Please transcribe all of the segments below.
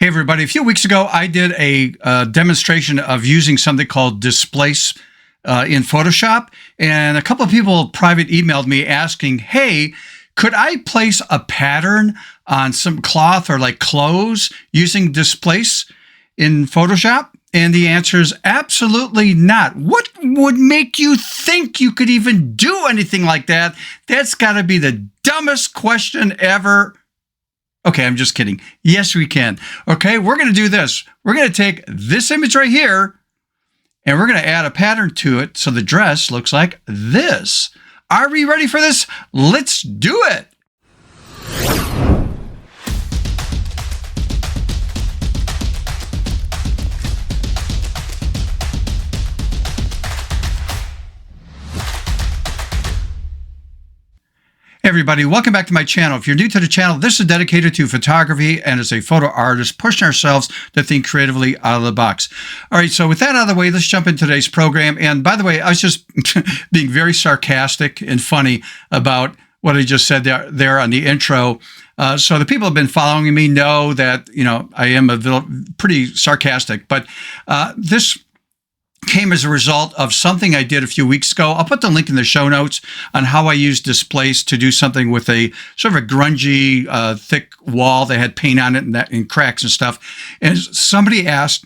Hey, everybody. A few weeks ago, I did a demonstration of using something called Displace in Photoshop. And a couple of people private emailed me asking, hey, could I place a pattern on some cloth or like clothes using Displace in Photoshop? And the answer is absolutely not. What would make you think you could even do anything like that? That's got to be the dumbest question ever. Okay, I'm just kidding. Yes, we can. Okay, we're going to do this. We're going to take this image right here, and we're going to add a pattern to it so the dress looks like this. Are we ready for this? Let's do it. Hey everybody, welcome back to my channel. If you're new to the channel, this is dedicated to photography and as a photo artist, pushing ourselves to think creatively out of the box. All right, so with that out of the way, let's jump into today's program. And by the way, I was just being very sarcastic and funny about what I just said there on the intro. So the people who have been following me know that, I am pretty sarcastic, but this came as a result of something I did a few weeks ago. I'll put the link in the show notes on how I used Displace to do something with a sort of a grungy, thick wall that had paint on it and cracks and stuff. And somebody asked,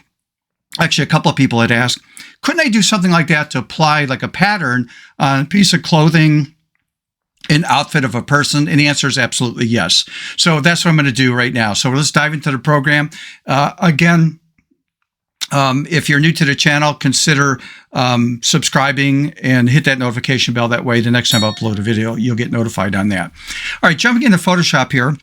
actually a couple of people had asked, couldn't I do something like that to apply like a pattern on a piece of clothing, an outfit of a person? And the answer is absolutely yes. So that's what I'm going to do right now. So let's dive into the program. Again, if you're new to the channel, consider subscribing and hit that notification bell. That way, the next time I upload a video, you'll get notified on that. All right, jumping into Photoshop here.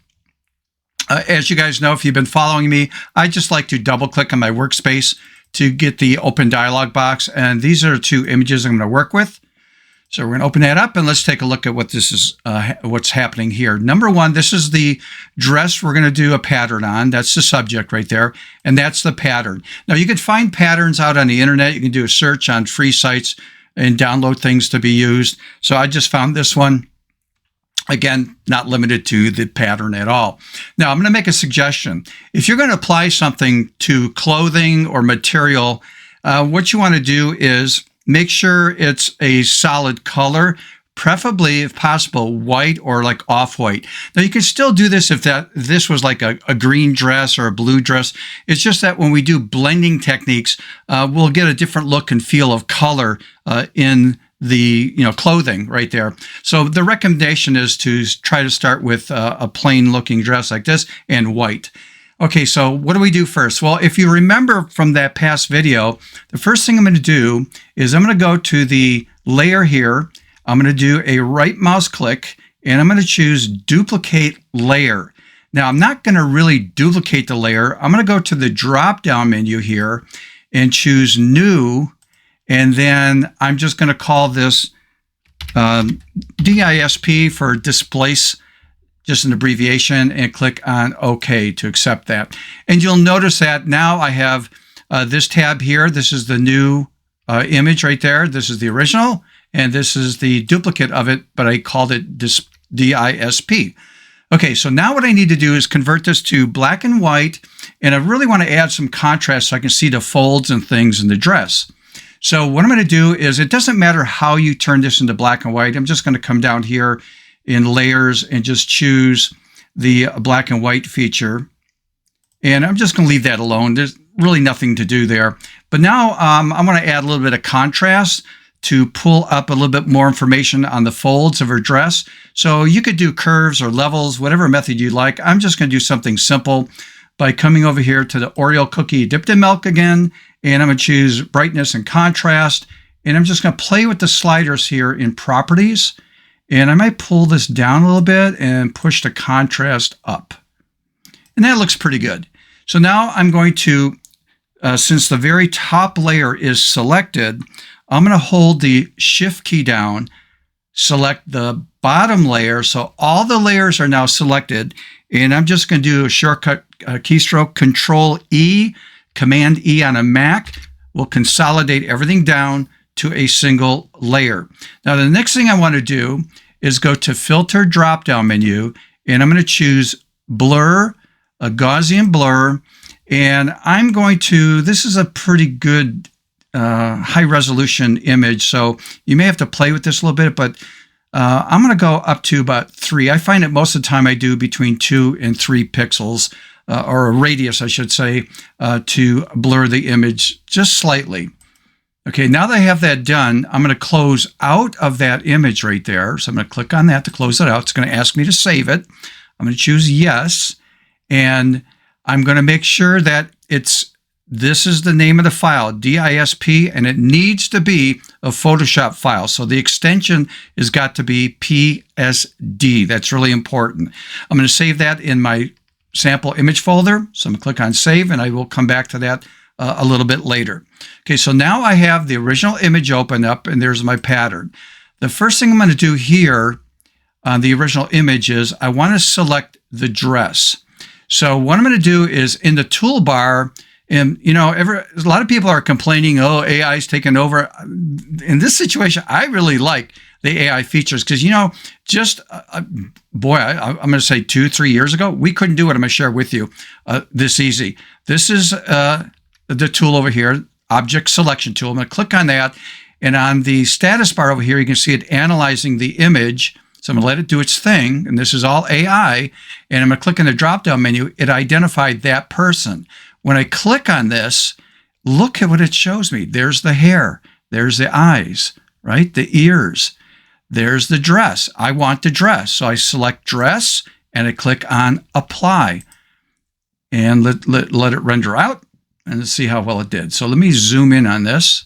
As you guys know, if you've been following me, I just like to double click on my workspace to get the open dialog box. And these are two images I'm going to work with. So we're going to open that up and let's take a look at what this is, what's happening here. Number one, this is the dress we're going to do a pattern on. That's the subject right there. And that's the pattern. Now you can find patterns out on the internet. You can do a search on free sites and download things to be used. So I just found this one. Again, not limited to the pattern at all. Now I'm going to make a suggestion. If you're going to apply something to clothing or material, what you want to do is make sure it's a solid color, preferably, if possible, white or like off-white. Now, you can still do this if this was like a green dress or a blue dress. It's just that when we do blending techniques, we'll get a different look and feel of color in the clothing right there. So the recommendation is to try to start with a plain-looking dress like this and white. Okay, so what do we do first? Well, if you remember from that past video, the first thing I'm going to do is I'm going to go to the layer here. I'm going to do a right mouse click and I'm going to choose duplicate layer. Now, I'm not going to really duplicate the layer. I'm going to go to the drop down menu here and choose new. And then I'm just going to call this DISP for displace, just an abbreviation, and click on OK to accept that. And you'll notice that now I have this tab here. This is the new image right there. This is the original, and this is the duplicate of it, but I called it DISP. Okay, so now what I need to do is convert this to black and white, and I really want to add some contrast so I can see the folds and things in the dress. So what I'm going to do is, it doesn't matter how you turn this into black and white. I'm just going to come down here in layers and just choose the black and white feature. And I'm just going to leave that alone. There's really nothing to do there. But now I'm going to add a little bit of contrast to pull up a little bit more information on the folds of her dress. So you could do curves or levels, whatever method you like. I'm just going to do something simple by coming over here to the Oreo cookie dipped in milk again. And I'm going to choose brightness and contrast. And I'm just going to play with the sliders here in properties. And I might pull this down a little bit and push the contrast up. And that looks pretty good. So now I'm going to, since the very top layer is selected, I'm going to hold the Shift key down, select the bottom layer. So all the layers are now selected. And I'm just going to do a shortcut keystroke, Control E, Command E on a Mac. Will consolidate everything down to a single layer. Now, the next thing I want to do is go to Filter drop-down menu, and I'm going to choose Blur, a Gaussian blur, And I'm going to, this is a pretty good high resolution image, so you may have to play with this a little bit, but I'm going to go up to about 3. I find that most of the time I do between 2 and 3 pixels, or a radius, I should say, to blur the image just slightly. Okay, now that I have that done, I'm going to close out of that image right there. So I'm going to click on that to close it out. It's going to ask me to save it. I'm going to choose yes, and I'm going to make sure that this is the name of the file, DISP, and it needs to be a Photoshop file. So the extension has got to be PSD. That's really important. I'm going to save that in my sample image folder. So I'm going to click on save, and I will come back to that a little bit later. Okay, so now I have the original image open up, and there's my pattern. The first thing I'm going to do here on the original image is I want to select the dress. So what I'm going to do is in the toolbar, and a lot of people are complaining, oh, AI is taking over. In this situation, I really like the AI features because, I'm going to say 2-3 years ago, we couldn't do it. I'm going to share with you this easy. This is the tool over here, Object Selection Tool. I'm going to click on that. And on the status bar over here, you can see it analyzing the image. So I'm going to let it do its thing. And this is all AI. And I'm going to click on the drop-down menu. It identified that person. When I click on this, look at what it shows me. There's the hair. There's the eyes, right? The ears. There's the dress. I want the dress. So I select dress and I click on apply. And let it render out. And let's see how well it did. So let me zoom in on this.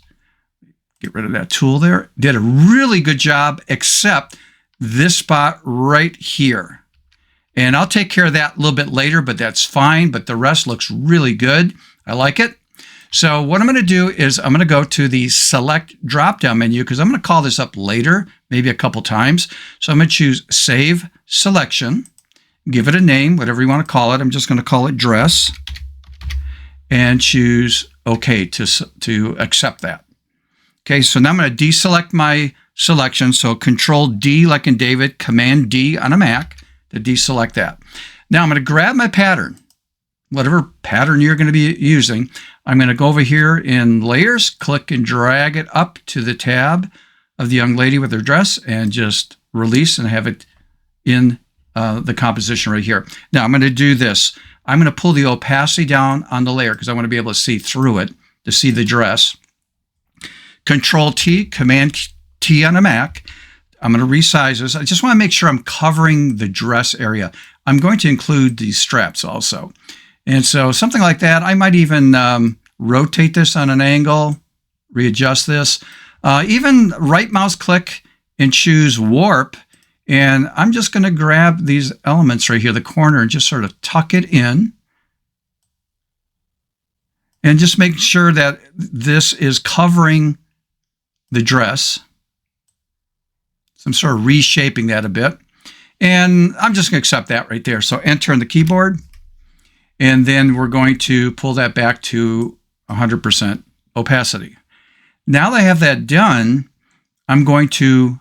Get rid of that tool there. Did a really good job, except this spot right here. And I'll take care of that a little bit later, but that's fine. But the rest looks really good. I like it. So what I'm going to do is I'm going to go to the select drop-down menu because I'm going to call this up later, maybe a couple times. So I'm going to choose Save Selection. Give it a name, whatever you want to call it. I'm just going to call it Dress. And choose OK to accept that. Okay, so now I'm going to deselect my selection. So Control D like in David, Command D on a Mac to deselect that. Now I'm going to grab my pattern, whatever pattern you're going to be using. I'm going to go over here in Layers, click and drag it up to the tab of the young lady with her dress, and just release and have it in the composition right here. Now I'm going to do this. I'm going to pull the opacity down on the layer because I want to be able to see through it to see the dress. Control T, Command T on a Mac. I'm going to resize this. I just want to make sure I'm covering the dress area. I'm going to include these straps also. And so something like that. I might even rotate this on an angle, readjust this. Even right mouse click and choose Warp. And I'm just going to grab these elements right here, the corner, and just sort of tuck it in. And just make sure that this is covering the dress. So I'm sort of reshaping that a bit. And I'm just going to accept that right there. So Enter on the keyboard. And then we're going to pull that back to 100% opacity. Now that I have that done, I'm going to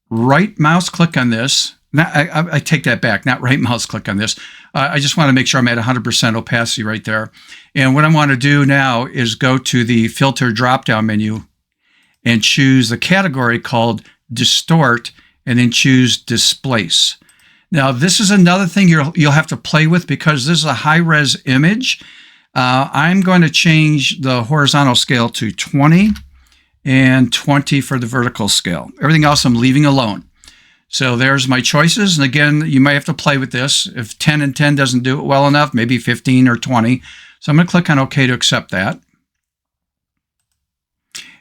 right mouse click on this. Now, I take that back, not right mouse click on this. I just want to make sure I'm at 100% opacity right there. And what I want to do now is go to the filter drop-down menu and choose the category called Distort, and then choose Displace. Now, this is another thing you'll have to play with because this is a high-res image. I'm going to change the horizontal scale to 20 and 20 for the vertical scale. Everything else I'm leaving alone. So there's my choices. And again, you might have to play with this. If 10 and 10 doesn't do it well enough, maybe 15 or 20. So I'm going to click on OK to accept that.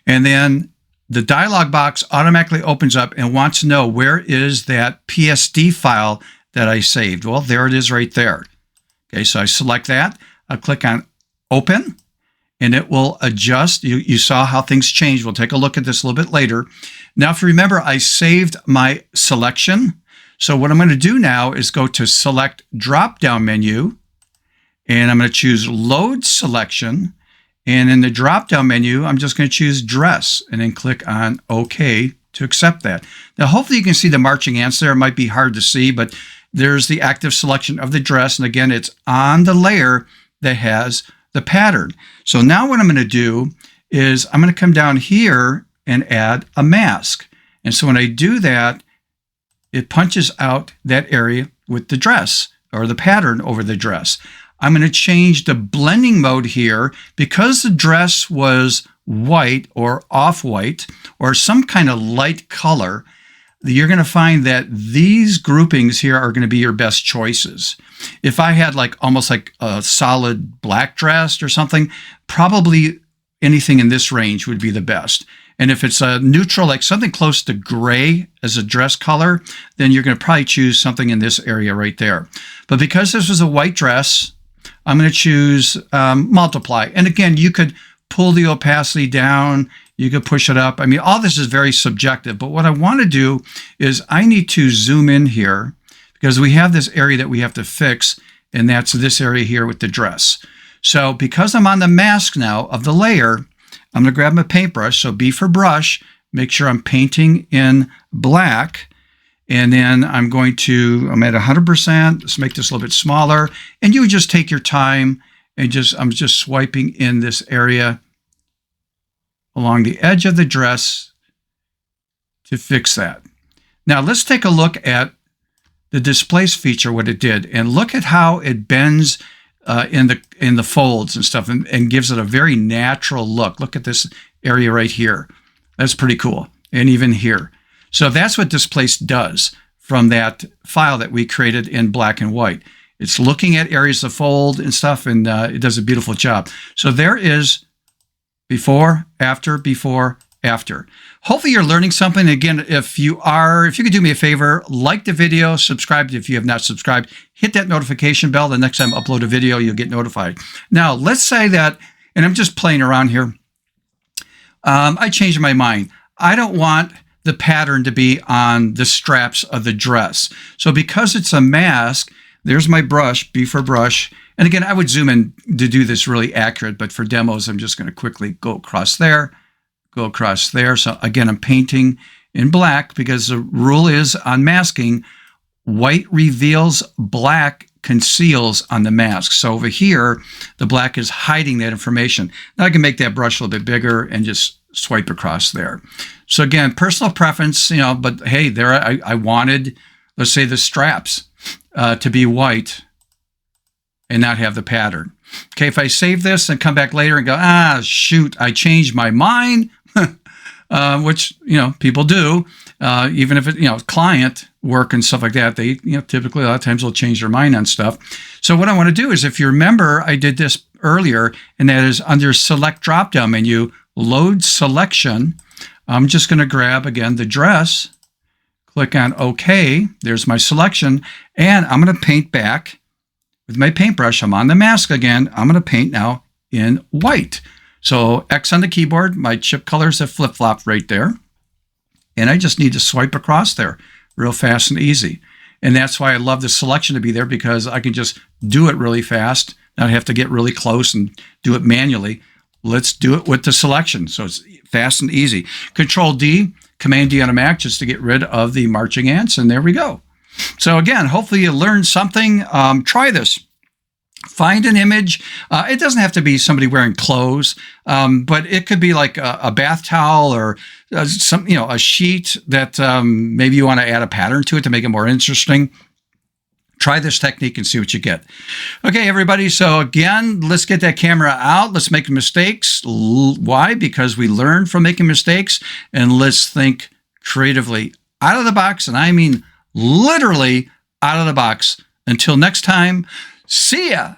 And then the dialog box automatically opens up and wants to know where is that PSD file that I saved. Well, there it is right there. Okay, so I select that. I'll click on Open. And it will adjust. You saw how things changed. We'll take a look at this a little bit later. Now, if you remember, I saved my selection. So what I'm going to do now is go to Select Drop-Down Menu, and I'm going to choose Load Selection. And in the drop-down menu, I'm just going to choose Dress, and then click on OK to accept that. Now, hopefully you can see the marching ants there. It might be hard to see, but there's the active selection of the dress. And again, it's on the layer that has the pattern. So now what I'm going to do is I'm going to come down here and add a mask. And so when I do that, it punches out that area with the dress or the pattern over the dress. I'm going to change the blending mode here because the dress was white or off-white or some kind of light color. You're going to find that these groupings here are going to be your best choices. If I had like almost like a solid black dress or something, probably anything in this range would be the best. And if it's a neutral, like something close to gray as a dress color, then you're going to probably choose something in this area right there. But because this was a white dress, I'm going to choose multiply. And again, you could pull the opacity down. You could push it up. I mean, all this is very subjective. But what I want to do is I need to zoom in here because we have this area that we have to fix. And that's this area here with the dress. So because I'm on the mask now of the layer, I'm going to grab my paintbrush. So B for brush, make sure I'm painting in black. And then I'm at 100%. Let's make this a little bit smaller. And you just take your time and I'm just swiping in this area along the edge of the dress to fix that. Now let's take a look at the displace feature, what it did, and look at how it bends in the folds and stuff and gives it a very natural look. Look at this area right here. That's pretty cool. And even here. So that's what Displace does from that file that we created in black and white. It's looking at areas of fold and stuff, and it does a beautiful job. So there is before, after, before, after. Hopefully you're learning something. Again, if you could do me a favor, like the video, subscribe if you have not subscribed, hit that notification bell. The next time I upload a video, you'll get notified. Now, let's say that, and I'm just playing around here, I changed my mind. I don't want the pattern to be on the straps of the dress. So because it's a mask, there's my brush, B for brush. And again, I would zoom in to do this really accurate, but for demos, I'm just going to quickly go across there, go across there. So again, I'm painting in black because the rule is on masking, white reveals, black conceals on the mask. So over here, the black is hiding that information. Now I can make that brush a little bit bigger and just swipe across there. So again, personal preference, but hey, there I wanted, let's say the straps to be white and not have the pattern. Okay, if I save this and come back later and go, shoot, I changed my mind, which, people do, even if it, client work and stuff like that, they, typically a lot of times will change their mind on stuff. So what I want to do is, if you remember, I did this earlier, and that is under select drop-down menu, load selection. I'm just going to grab, again, the dress, click on OK. There's my selection. And I'm going to paint back with my paintbrush. I'm on the mask again. I'm going to paint now in white. So X on the keyboard, my chip colors have flip-flopped right there. And I just need to swipe across there real fast and easy. And that's why I love the selection to be there, because I can just do it really fast, not have to get really close and do it manually. Let's do it with the selection. So it's fast and easy. Control D, Command D on a Mac, just to get rid of the marching ants. And there we go. So again, hopefully you learned something. Try this. Find an image. It doesn't have to be somebody wearing clothes, but it could be like a bath towel or a sheet that maybe you want to add a pattern to it to make it more interesting. Try this technique and see what you get. Okay, everybody. So again, let's get that camera out. Let's make mistakes. Why? Because we learn from making mistakes, and let's think creatively out of the box. And I mean literally out of the box. Until next time, see ya.